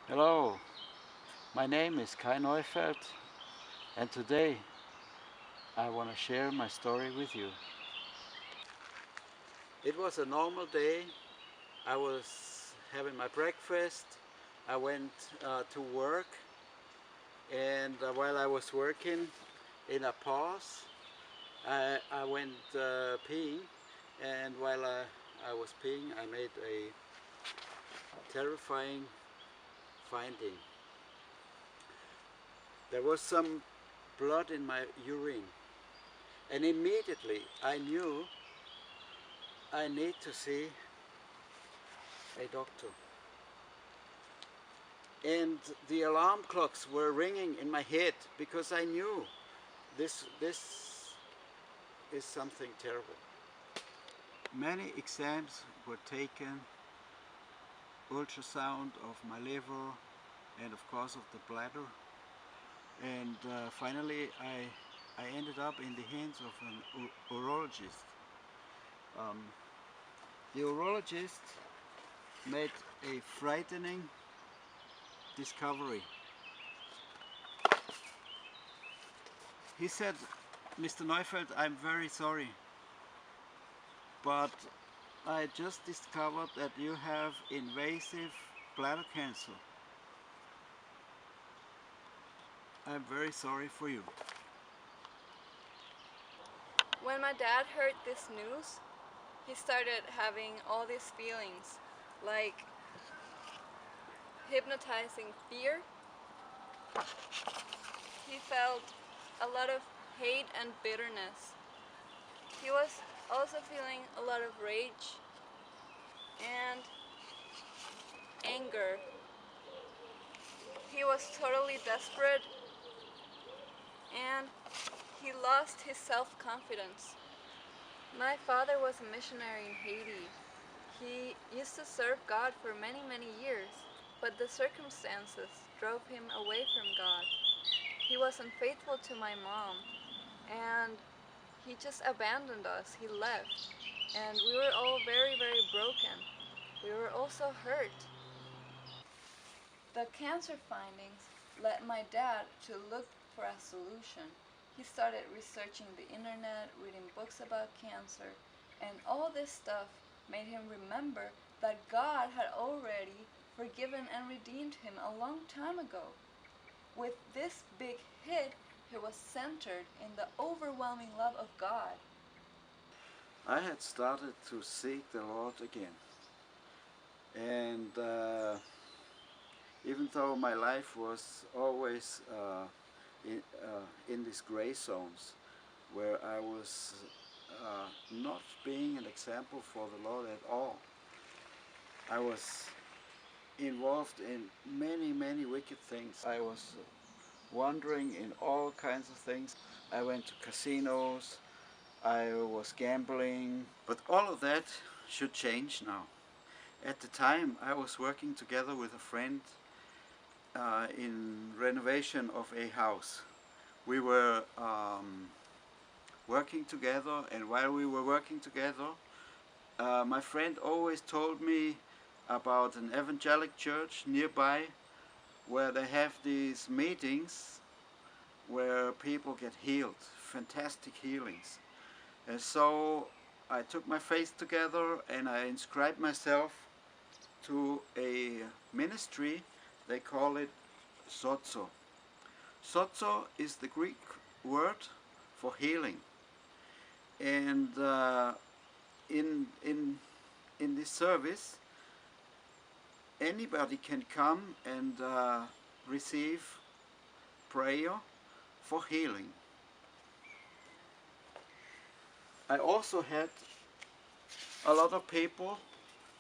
Hello, my name is Neufeld, and today I want to share my story with you. It was a normal day. I was having my breakfast. I went to work, and while I was working, in a pause, I went peeing, and while I was peeing, I made a terrifying finding. There was some blood in my urine, and immediately I knew I need to see a doctor. And the alarm clocks were ringing in my head because I knew this is something terrible. Many exams were taken, ultrasound of my liver and of course of the bladder. And finally I ended up in the hands of an urologist. Um, the urologist made a frightening discovery. He said, "Mr. Neufeld, I'm very sorry, but I just discovered that you have invasive bladder cancer. I'm very sorry for you." When my dad heard this news, he started having all these feelings, like hypnotizing fear. He felt a lot of hate and bitterness. He was also feeling a lot of rage and anger. He was totally desperate and he lost his self-confidence. My father was a missionary in Haiti. He used to serve God for many, many years, but the circumstances drove him away from God. He was unfaithful to my mom, and he just abandoned us. He left, and we were all very, very broken. We were also hurt. The cancer findings led my dad to look for a solution. He started researching the internet, reading books about cancer, and all this stuff made him remember that God had already forgiven and redeemed him a long time ago. With this big hit, he was centered in the overwhelming love of God. I had started to seek the Lord again, and even though my life was always in these gray zones where I was not being an example for the Lord at all, I was involved in many, many wicked things. I was wandering in all kinds of things. I went to casinos, I was gambling, but all of that should change now. At the time, I was working together with a friend in renovation of a house. We were working together, and while we were working together, my friend always told me about an evangelic church nearby where they have these meetings where people get healed, fantastic healings. And so I took my faith together and I inscribed myself to a ministry. They call it sozo. Sozo is the Greek word for healing. And in, in, in this service, anybody can come and receive prayer for healing. I also had a lot of people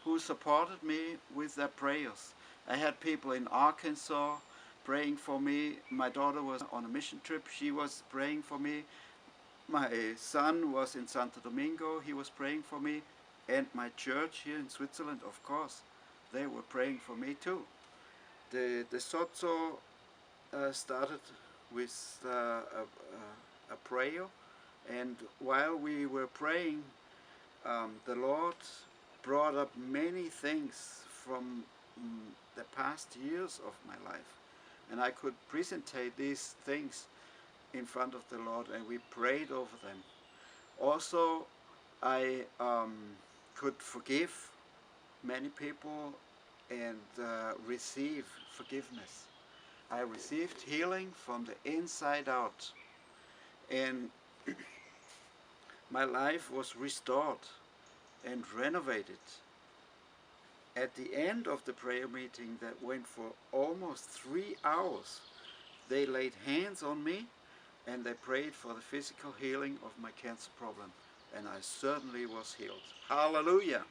who supported me with their prayers. I had people in Arkansas praying for me. My daughter was on a mission trip. She was praying for me. My son was in Santo Domingo. He was praying for me. And my church here in Switzerland, of course, they were praying for me too. The Sozo started with a prayer, and while we were praying, the Lord brought up many things from the past years of my life. And I could presentate these things in front of the Lord, and we prayed over them. Also, I could forgive many people and receive forgiveness. I received healing from the inside out, and my life was restored and renovated. At the end of the prayer meeting that went for almost 3 hours, they laid hands on me and they prayed for the physical healing of my cancer problem, and I certainly was healed. Hallelujah!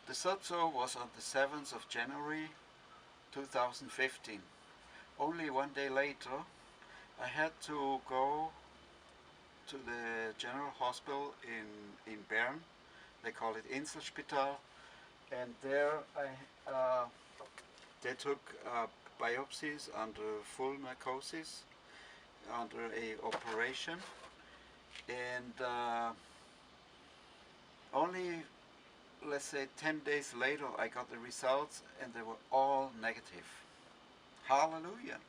The Satso was on the 7th of January 2015. Only one day later, I had to go to the general hospital in Bern. They call it Inselspital, and there they took biopsies under full narcosis, under a operation, and only, let's say, 10 days later I got the results, and they were all negative. Hallelujah!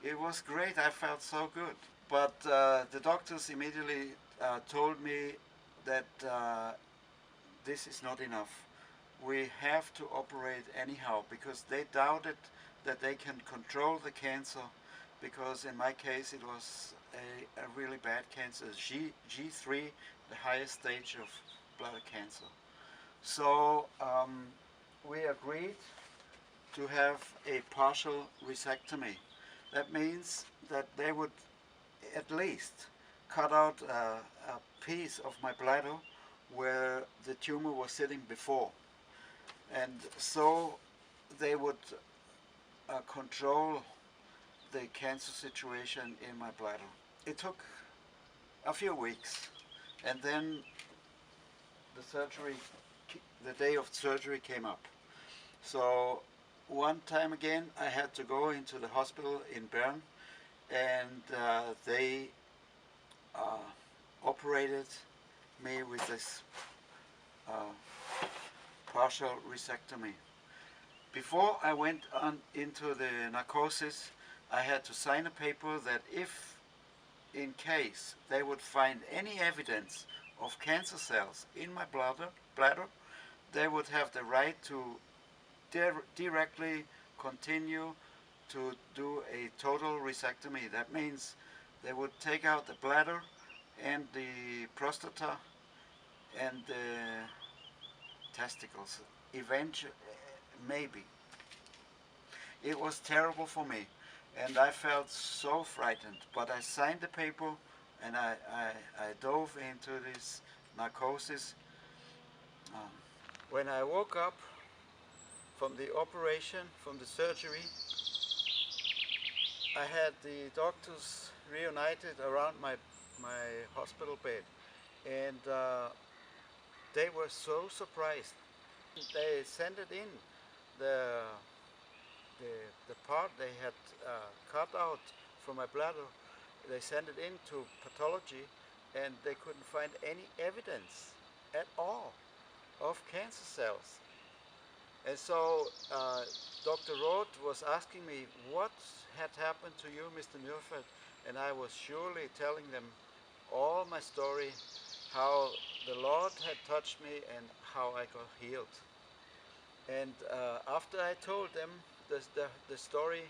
It was great. I felt so good. But the doctors immediately told me that this is not enough. We have to operate anyhow, because they doubted that they can control the cancer, because in my case it was a really bad cancer, G3, the highest stage of bladder cancer. So we agreed to have a partial resectomy. That means that they would at least cut out a piece of my bladder where the tumor was sitting before. And so they would control the cancer situation in my bladder. It took a few weeks, and then the surgery, the day of surgery came up. So one time again I had to go into the hospital in Bern, and they operated me with this partial resectomy. Before I went on into the narcosis, I had to sign a paper that if in case they would find any evidence of cancer cells in my bladder, they would have the right to directly continue to do a total resectomy. That means they would take out the bladder and the prostata and the testicles. Eventually, maybe. It was terrible for me, and I felt so frightened. But I signed the paper, and I dove into this narcosis. Um, when I woke up from the operation, from the surgery, I had the doctors reunited around my hospital bed, and they were so surprised. They sent it in, the the part they had cut out from my bladder. They sent it into pathology, and they couldn't find any evidence at all of cancer cells. And so Dr. Roth was asking me what had happened to you, Mr. Neufeld, and I was surely telling them all my story, how the Lord had touched me and how I got healed. And after I told them the story,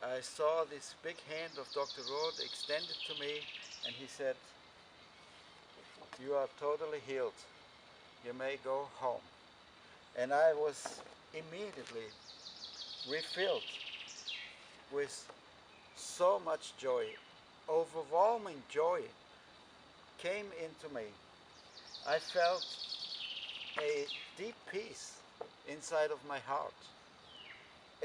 I saw this big hand of Dr. Roth extended to me, and he said, "You are totally healed. You may go home." And I was immediately refilled with so much joy. Overwhelming joy came into me. I felt a deep peace inside of my heart.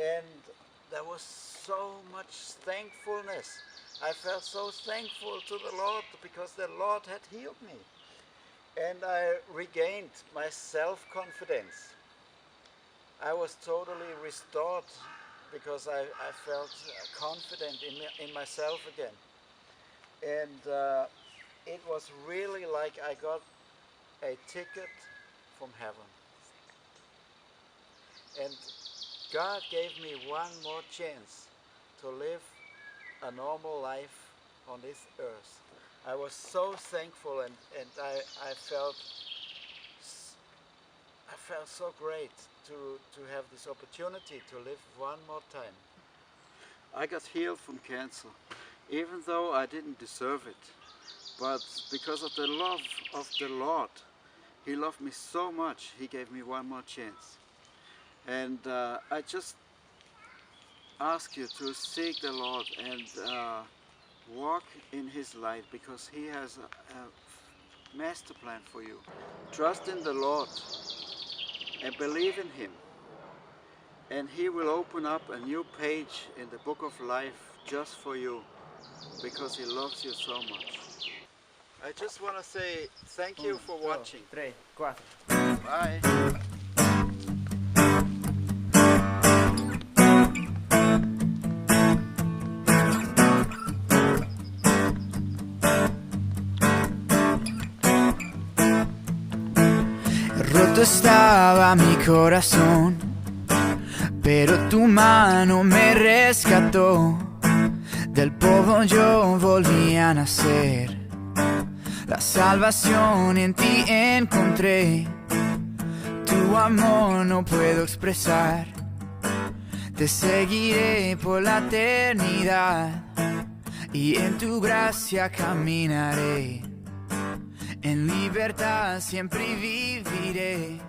And there was so much thankfulness. I felt so thankful to the Lord because the Lord had healed me. And I regained my self-confidence. I was totally restored because I felt confident in myself again. And it was really like I got a ticket from heaven. And God gave me one more chance to live a normal life on this earth. I was so thankful, and I felt so great to have this opportunity to live one more time. I got healed from cancer, even though I didn't deserve it. But because of the love of the Lord, He loved me so much, He gave me one more chance. And I just ask you to seek the Lord and walk in His light, because He has a master plan for you. Trust in the Lord and believe in Him, and He will open up a new page in the book of life just for you, because He loves you so much. I just want to say thank you for watching. 3, 4. Bye. Roto estaba mi corazón, pero tu mano me rescató. Del polvo yo volví a nacer. La salvación en ti encontré. Tu amor no puedo expresar. Te seguiré por la eternidad y en tu gracia caminaré. En libertad siempre viviré.